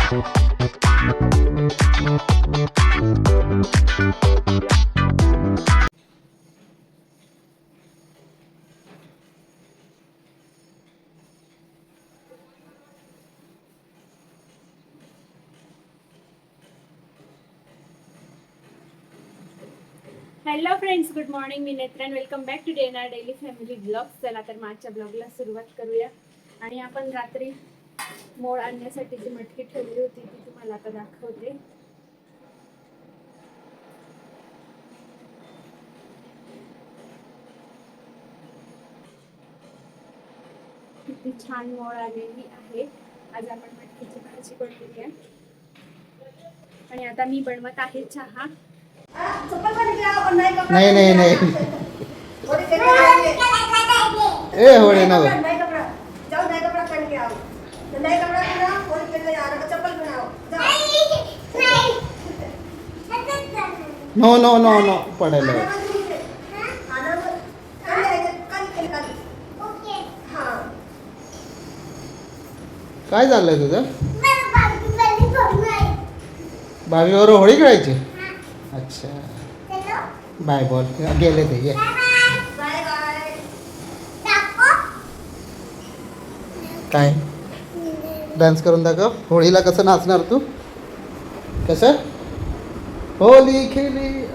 Hello friends, good morning. मी Netran. Welcome back to डे नार डेली फॅमिली ब्लॉग. चला तर माझ्या ब्लॉगला सुरुवात करूया. आणि आपण रात्री मोळ आणण्यासाठी जी मटकी ठेवली होती ती तुम्हाला आता दाखवते. किती छान मोळ आलेली आहे. आज आपण मटकीची भाजी बनवूया. आणि आता मी बनवत आहे चहा. नहीं नहीं नहीं ए होड़े ना नो नो नो नो पडेल. काय झालंय तुझं? बावीवर होळी खेळायची. अच्छा बाय बोल. गेले ते ये. काय डान्स करून दाखव. होळीला कसं नाचणार तू? कसं? होली खेली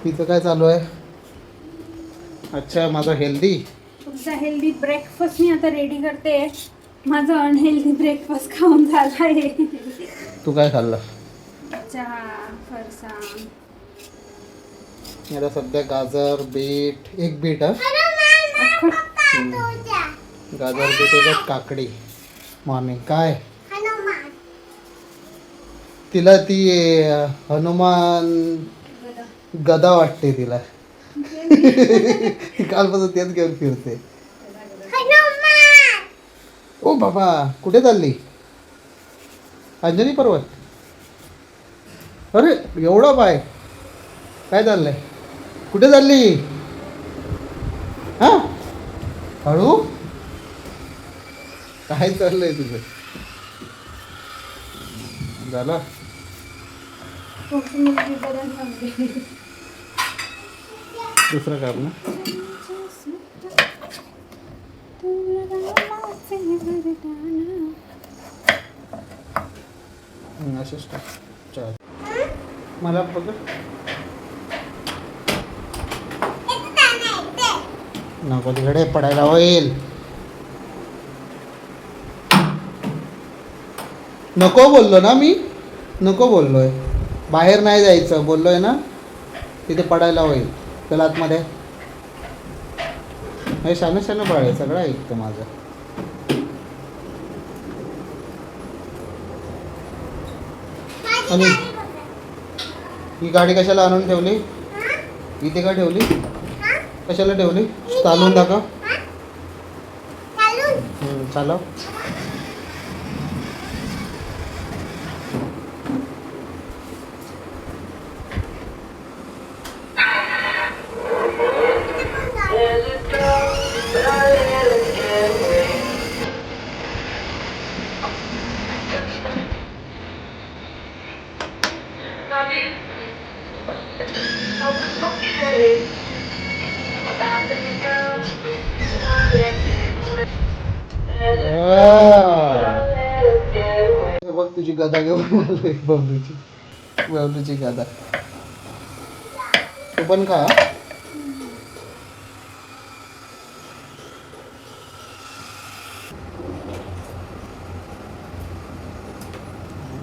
तिचं काय चालू आहे? अच्छा माझा हेल्दी. तुमचा हेल्दी ब्रेकफास्ट मी आता रेडी करते. माझा अनहेल्दी ब्रेकफास्ट खाऊन झाला आहे. तू काय खाल्लं? चहा, फरसाण. आता सध्या गाजर बीट. एक बीट. गाजर बीट एक काकडी. मॉर्निंग काय तिला ती हनुमान गदा वाटते तिला. कालपासून तेच घेऊन फिरते. ओ बाबा कुठे चालली? अंजनी पर्वत. अरे एवढा पाय. काय चाललंय? कुठे चालली? हा हळू. काय चाललंय तुझं? झालं दुसरं काम ना. असेच टाक. मला बघ. नको तिकडे पडायला होईल. नको बोललो ना मी. नको बोललोय. बाहेर नाही जायचं बोललोय ना. तिथे पडायला होईल. चला आतमध्ये. हे शान शान बाळ आहे. सगळं ऐकतं माझं. आणि ही गाडी कशाला आणून ठेवली? इथे का ठेवली? कशाला ठेवली? चालवून दाखव. चालव. बघ तुझी गदा घेऊन बबलूची. बबलूची गदा. तू पण का?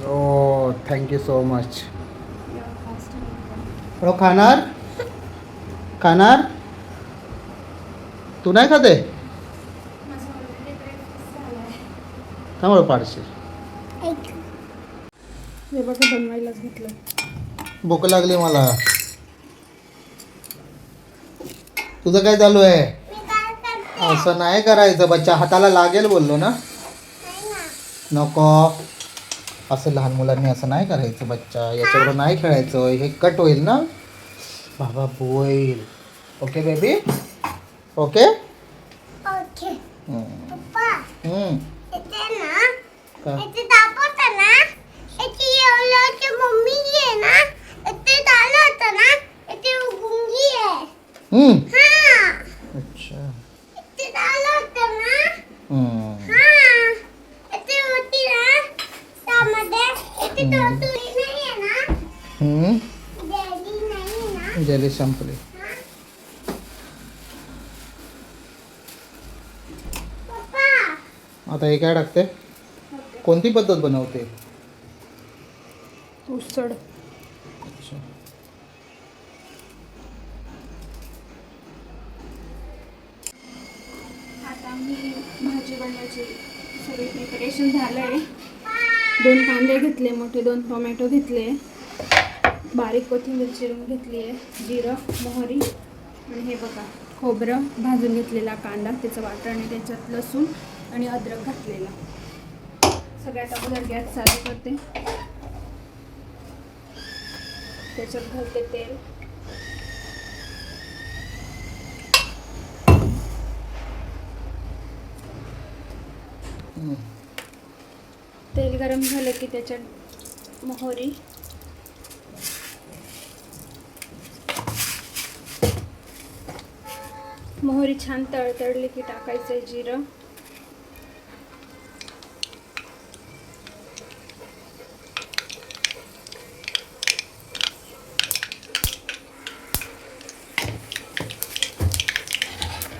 ओ थँक्यू सो मच. खाणार? खाणार? तू नाही खाते? त्यामुळे पाडशील. हे बघा बनवायलाच घेतलं. भूक लागली मला. तुझं काय चालू आहे? असं नाही करायचं बच्चा. हाताला लागेल बोललो ना. नको. असं लहान मुलांनी असं नाही करायचं बच्चा, याच्यावर नाही खेळायचं, हे कट होईल ना बाबा, होईल. Okay baby, okay. ओके पप्पा हम्म. इथे ना का? इथे दाखवता ना इथे एवढं मम्मी आहे ना इथे झालं होतं ना इथे गुंगी आहे हा अच्छा. इथे झालं होतं ना हम्म. हा इथे होती ना त्यामध्ये इथे टोटली नाही आहे ना हम्म. डॅडी नाही आहे ना जेली संपली. पप्पा आता हे काय टाकते, कोणती पद्धत बनवते. उसळ. अच्छा. आता मी भाजी बनवायची सगळे प्रिपरेशन झालं आहे. 2 कांदे घेतले मोठे, 2 टोमॅटो घेतले, बारीक कोथिंबीर चिरून घेतली आहे, जिरं मोहरी आणि हे बघा खोबरं भाजून घेतलेला कांदा, त्याचं वाटण आणि त्याच्यात लसूण आणि अद्रक घातलेला. सगळ्यात अगोदर गॅस चालू करते, त्याच्यात घालते तेल. तेल गरम झालं की त्याच्यात मोहरी, मोहरी छान तळतळली की टाकायचं आहे जिरं,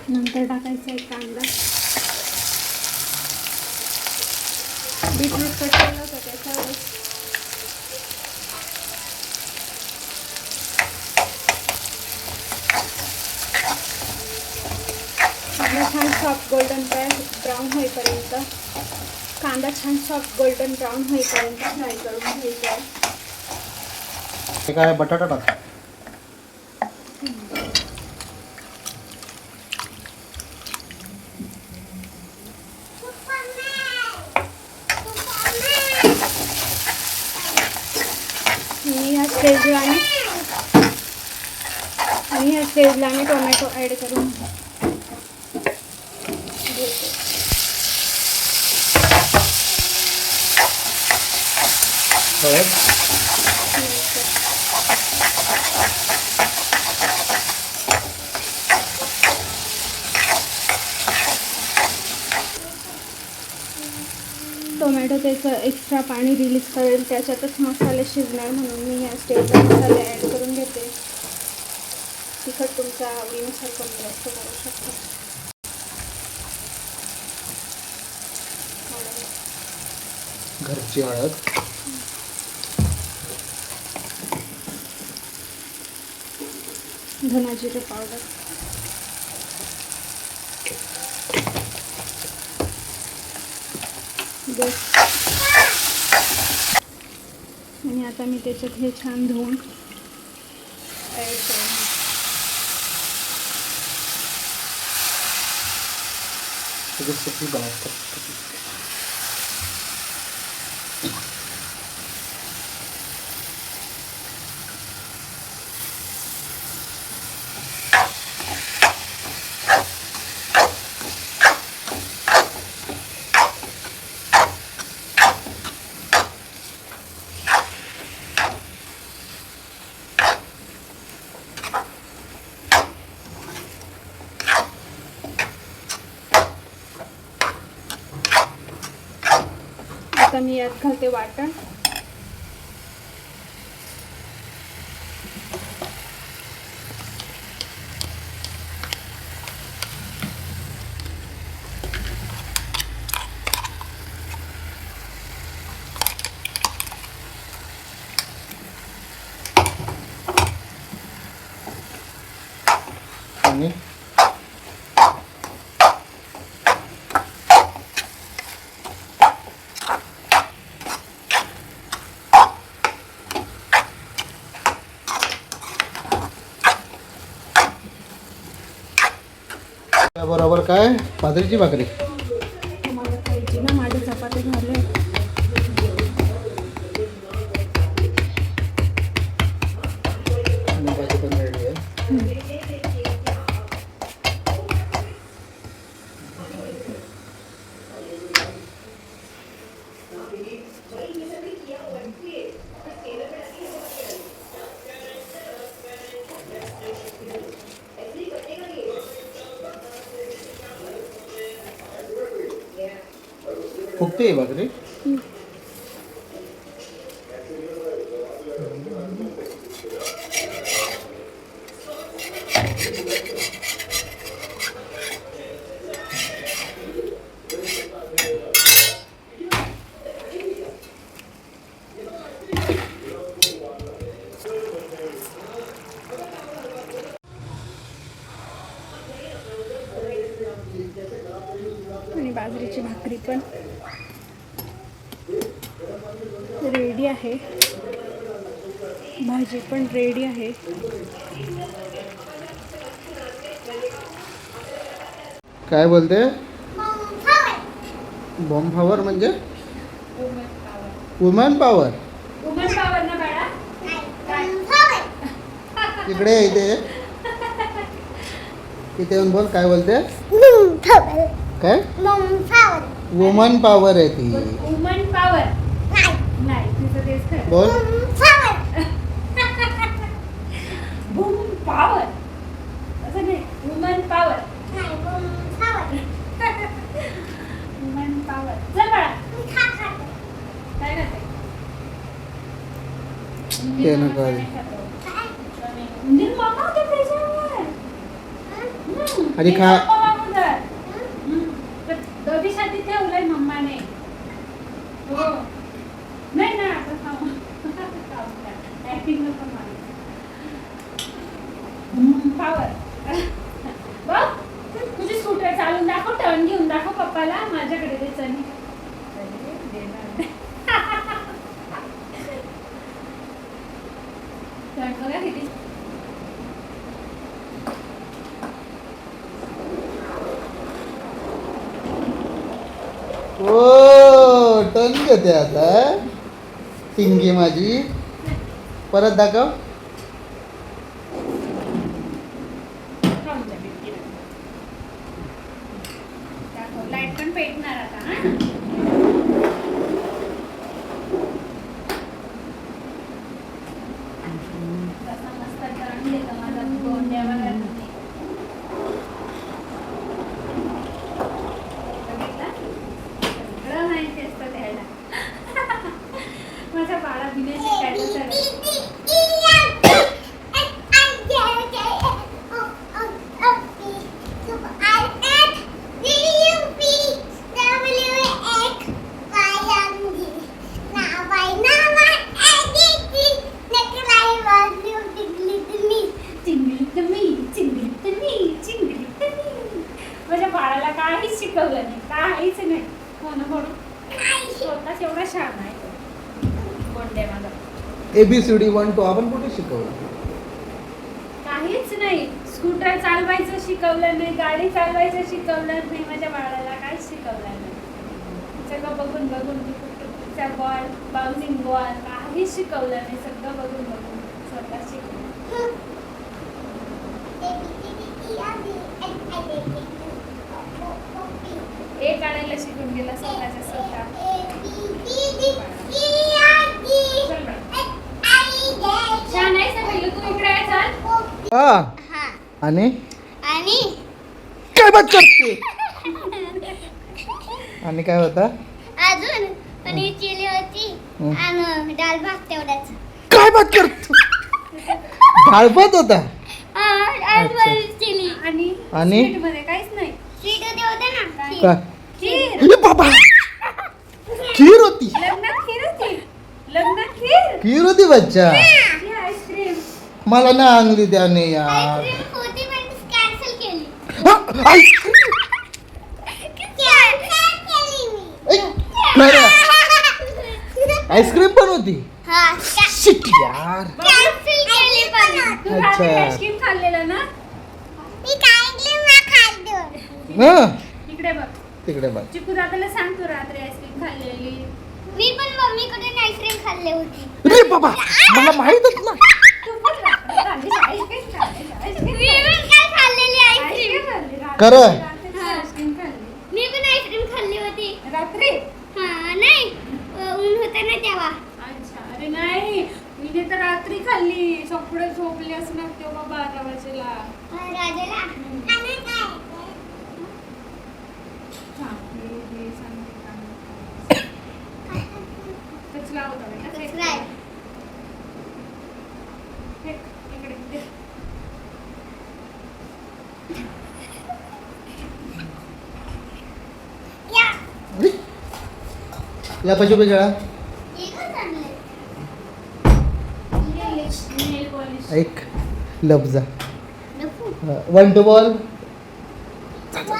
नंतर टाकायचा आहे कांदा. बीटरूट कट केलं होतं त्याच्यावर कांदा छान सॉफ्ट गोल्डन ब्राऊन होईपर्यंत, कांदा छान सॉफ्ट गोल्डन ब्राऊन होईपर्यंत फ्राय करून घ्यायचा आहे. हे काय बटाटा टाक. आणि या स्टेजला मी टोमॅटो ॲड करून घेते. टोमॅटो त्याचं एक्स्ट्रा पाणी रिलीज करेल, त्याच्यातच मसाले शिजणार, म्हणून मी या स्टेजला मसाले ॲड करून घेते. तिखट तुमच्या आवडीनुसार कमी जास्त करू शकता. घरची हळद, धना जिरे पावडर, आणि आता मी त्याच्यात हे छान धुवून ॲड करून सुकी बनवतात. आता मी यात घालते वाटण. आणि बरोबर काय बाजरीची भाकरी. तुम्हाला खायची ना, माझे चपाती झाले. फुगते भाकरी. आणि बाजरीची भाकरी पण रेडी आहे. भाजी पण रेडी आहे. काय बोलते? बॉम्ब पॉवर म्हणजे वुमन पॉवर. वुमन पॉवर ना बाळा. इकडे ये, इथे ये. इथे येऊन बोल. काय बोलते? काय? वुमन पॉवर आहे ती. वुमन पॉवर नाही तिचं तेच खरं. बोल. वुमन पॉवर असं नाही. Woman power. Woman power. चल बाळा काय खाते? ते नको आधी. उंदीर मामा होते त्याच्यावर. आधी खा. डबीसाठी ठेवलंय मम्माने. हो नाही ना आता खाऊ. ऍक्टिंग नको मला. पॉवर बघ तुझी स्कूटर चालून दाखव. टर्न घेऊन दाखव पप्पाला. माझ्याकडे दे चणी. टर्न बघा किती. ओ टन घेते आता टिंगी माझी. परत दाखव. लाईट पण पेटणार आता. हा कसा मस्त टर्न घेतो माझा गोंड्या बघा तुम्ही. सगळं माहिती असतं त्याला. माझ्या बाळा बिना शिकायचं सगळं. माझ्या बाळाला काहीच शिकवलं नाही. काहीच नाही. हो ना म्हणून स्वतःच एवढा छान आहे गोंड्या माझा. ABCD 1 2 आपण कुठे शिकवलं? काहीच नाही. स्कूटर चालवायचं शिकवलं नाही. गाडी चालवायचं शिकवलं नाही. माझ्या बाळाला काहीच शिकवलं नाही. सगळं बघून बघून पिक्चर बॉल बाउन्सिंग बॉल काहीच शिकवलं नाही. सगळं बघून बघून स्वतः शिकवलं. एक काढायला शिकून गेला स्वतःच्या स्वतः. छान आहे सगळं. तू इकडे आहे चल. हा आणि काय बात करते? आणि काय होता? अजून पनीर चिली होती आणि डाळ भात तेवढाच. काय बात करते? डाळ भात होता. डाळ पनीर चिली आणि आणि? स्वीट मध्ये काहीच नाही. स्वीट होते ना. काय? खीर. ए बाबा खीर होती. लग्नात खीर होती. लग्नात खीर. खीर होती बच्चा. ही आईस्क्रीम. मला ना आणली त्याने यार. आईस्क्रीम होती पण कॅन्सल केली. आईस्क्रीम आईस्क्रीम पण होती. शिट यार. कॅन्सल केली पण. तू रात्री अच्छा. आईस्क्रीम खाल्लेलं ना. मी खाल्लं. हा इकडे बघ. तिकडे बघ. चिकू दादाला सांग तू रात्री आईस्क्रीम खाल्लेली. मी पण मम्मीकडून आईस्क्रीम खाल्ली होती. अरे बाबा मला माहितच ना. तू पण रात्री आईस्क्रीम खाल्ली. मी पण काय खाल्लेली आईस्क्रीम. खरं? आईस्क्रीम खाल्ली मी पण आईस्क्रीम खाल्ली होती. रात्री. हा नाही ऊन होतं ना तेव्हा. अच्छा. अरे नाही मी तर रात्री खाल्ली. सगळे झोपले असणार तेव्हा 12 वाजेला. राजाला सांगते, हे सांगते का? उचला होता ना, फेक. सबस्क्राईब. फेक. इकडे दे. या. या पाहिजे खेळा. एकच आणलंय. नेल पॉलिश. एक लफजा नको. 1 2 बॉल. 1 2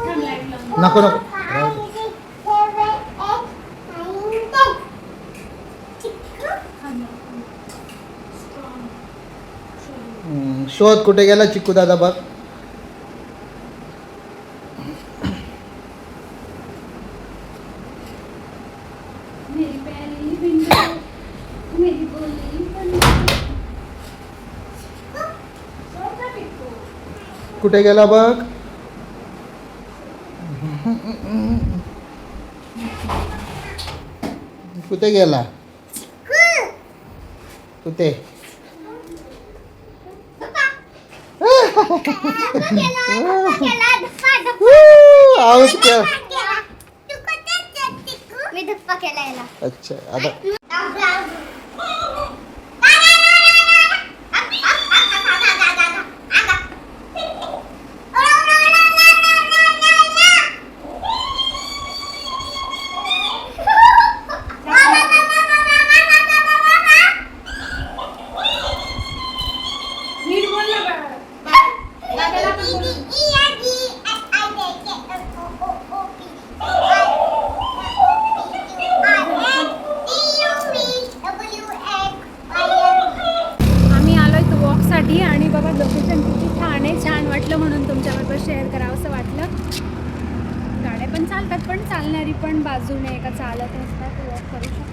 थांब, लाईट लावून. नको नको 5 6 7 8 9 10. चिक्कू. थांब. Strong. शोध कुठे गेला चिक्कू दादा बघ. मेरी प्यारी बिंदू, मेरी बोली बंदू. सोडा पिक्कू. कुठे गेला बघ. कुठे गेला कुठे. आऊस केला. मी धप्पा केला याला. अच्छा आता नीट बोल ना बाळा. दादाला पण बोल. आम्ही आलोय तो वॉकसाठी आणि बघा लोकेशन किती छान आहे. छान वाटलं म्हणून तुमच्याबरोबर शेअर करावं असं वाटलं. गाड्या पण चालतात पण चालणारी पण बाजूने का चालत नसतात वॉक करू शकतात.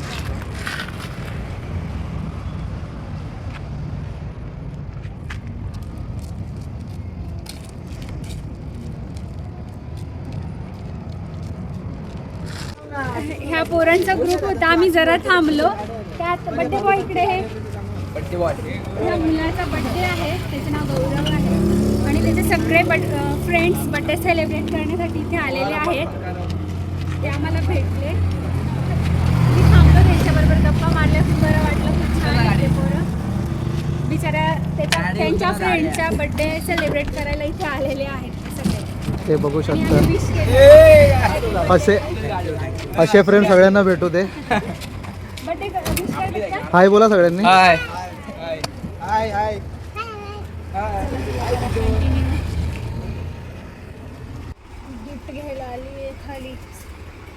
ह्या पोरांचा ग्रुप होता. आम्ही जरा थांबलो त्यात बड्डे बॉय इकडे आहे. या मुलाचा बड्डे आहे. त्याचं नाव गौरव आहे आणि त्याचे सगळे फ्रेंड्स बड्डे सेलिब्रेट करण्यासाठी इथे आलेले आहेत. ते आम्हाला भेटले. मी थांबलो त्यांच्याबरोबर गप्पा मारल्या. खूप बरं वाटलं. खूप छान आहे ते पोरं. बिचाऱ्या त्यांच्या फ्रेंडच्या बड्डे सेलिब्रेट करायला इथे आलेले आहेत ते सगळे. ते बघू आणि शकता. आम्ही विश केलं. असे फ्रेंड सगळ्यांना भेटू दे. बड्डे विश करतात का? हाय बोला सगळ्यांनी. हाय. गिफ्ट घ्यायला आली आहे खाली.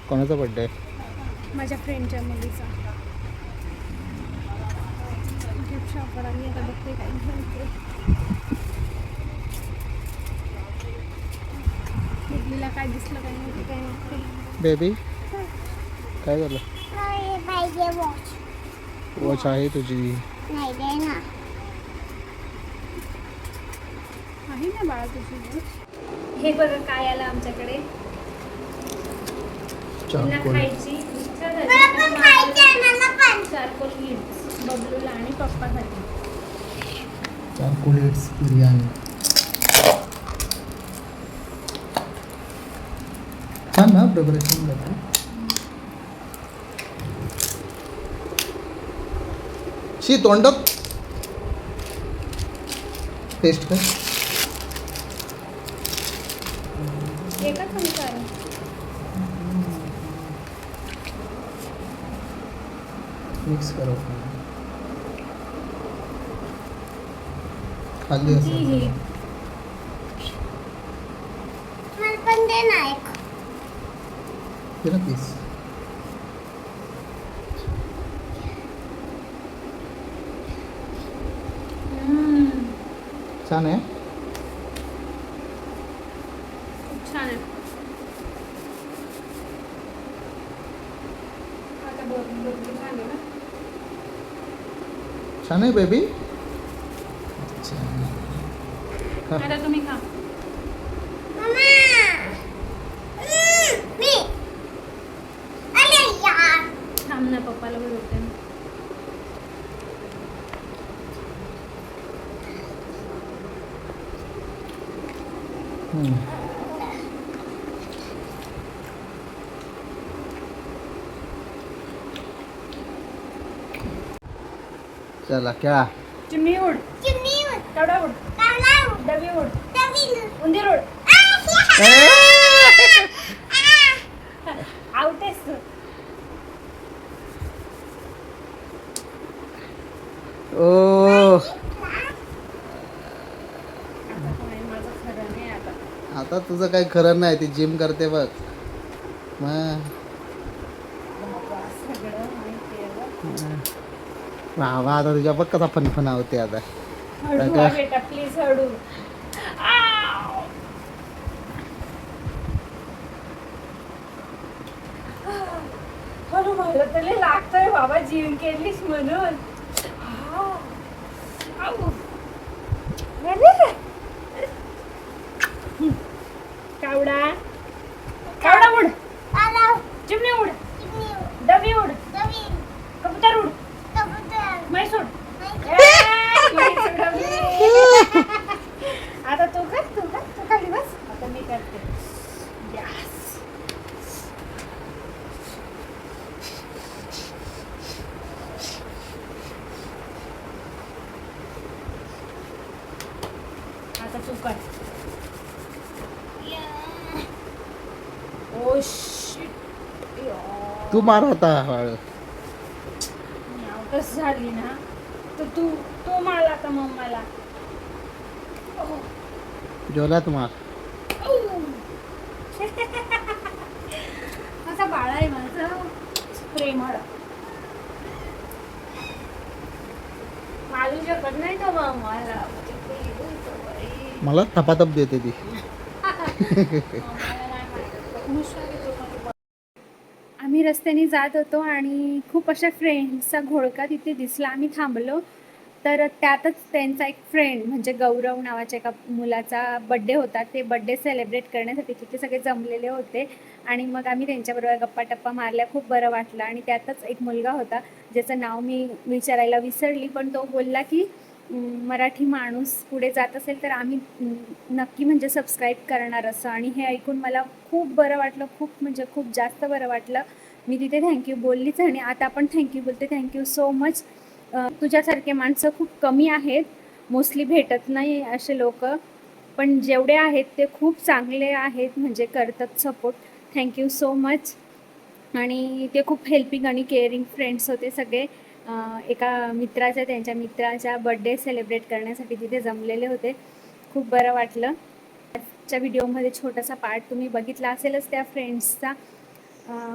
कोणाचा बर्थडे. माझ्या फ्रेंडच्या मुलीचा. गिफ्ट शॉपवर आली आता बघते काय घ्यायचे. मुलीला काय दिसलं काय नाही काय नाही. बेबी काय झालं. पाहिजे वॉच. वॉच आहे तुझी. नाही दे ना. आहे ना बाळा तुझी watch? हे बघा काय आलं आमच्याकडे. त्यांना खायची इच्छा झाली. मला पण खायचंय. मला पण. चारकोल गिफ्ट बबलूला आणि पप्पासाठी. चॉकलेट्स बिर्याणी. छान ना प्रिपरेशन जातं. शी तोंडात टेस्ट कर. एकच संसार आहे. मिक्स करो. खाली जी असेल ही. मला पण दे ना एक. ते ना पीस. छान आहे. खूप छान आहे. आता बबलू छान आहे ना. छान आहे बेबी. आता तुम्ही खा. मम्मा. मी. अरे यार. थांब ना पप्पाला बोलवते. चला खेळा. चिमणी उड, चिमणी उड, केवढा उड, कावळा उड, डबी उड, डबी उड. उंदीर उड. ए! आवतेस तू. ओ आता काय माझं खरं नाही आता. आता तुझं काही खरं नाही. ती जिम करते बघ मग. बाबा, सगळं माहिती आहे बघ. बाबा आता तुझ्या बघ कसा फनफना होते आता. हळू काय? हा बेटा, प्लीज हळू. आव! हळू, मला तरी लागतोय बाबा, जीव केलीस म्हणून. आव! आऊ! अरे! कावडा, कावडा उड, कावळा उड, चिमणी उड, चिमणी उड, डबी उड, डबी उड, कबूतर उड, कबूतर. म्हैस उड. नाही. म्हैस उडवली. आता तू खाली बस. आता मी करते. Yes. आता तू कर. Oh shit. तू मार आता हळू. कस झाली ना, तर तू मारला आता मम्माला. जोरात मार. माझा बाळा आहे माझं प्रेमळ. मालू शकत नाही तो मम्माला. मला थपाथप देते ती. आम्ही रस्त्याने जात होतो आणि खूप अशा फ्रेंड्सचा घोळका तिथे दिसला. आम्ही थांबलो तर त्यातच त्यांचा एक फ्रेंड म्हणजे गौरव नावाच्या एका मुलाचा बड्डे होता. ते बड्डे सेलिब्रेट करण्यासाठी तिथे सगळे जमलेले होते आणि मग आम्ही त्यांच्याबरोबर गप्पा टप्पा मारल्या. खूप बरं वाटलं. आणि त्यातच एक मुलगा होता ज्याचं नाव मी विचारायला विसरली, पण तो बोलला की मराठी माणूस पुढे जात असेल तर आम्ही नक्की म्हणजे सबस्क्राईब करणार असं. आणि हे ऐकून मला खूप बरं वाटलं, खूप म्हणजे खूप जास्त बरं वाटलं. मी तिथे थँक्यू बोललीच आणि आता पण थँक्यू बोलते. Thank you so much. तुझ्यासारखे माणसं खूप कमी आहेत, मोस्टली भेटत नाही असे लोक, पण जेवढे आहेत ते खूप चांगले आहेत, म्हणजे करतात सपोर्ट. Thank you so much. आणि ते खूप हेल्पिंग आणि केअरिंग फ्रेंड्स होते सगळे. एका त्यांच्या मित्राच्या बड्डे सेलिब्रेट करण्यासाठी तिथे जमलेले होते. खूप बरं वाटलं. आजच्या व्हिडिओमध्ये छोटासा पार्ट तुम्ही बघितला असेलच त्या फ्रेंड्सचा.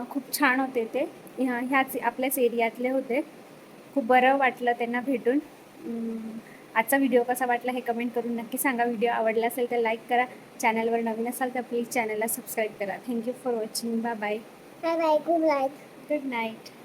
खूप छान होते ते. ह्याच आपल्याच एरियातले होते. खूप बरं वाटलं त्यांना भेटून. आजचा व्हिडिओ कसा वाटला हे कमेंट करून नक्की सांगा. व्हिडिओ आवडला असेल तर लाईक करा. चॅनलवर नवीन असाल तर प्लीज चॅनलला सबस्क्राईब करा. Thank you for watching. Bye bye. Bye bye. Good night. Good night.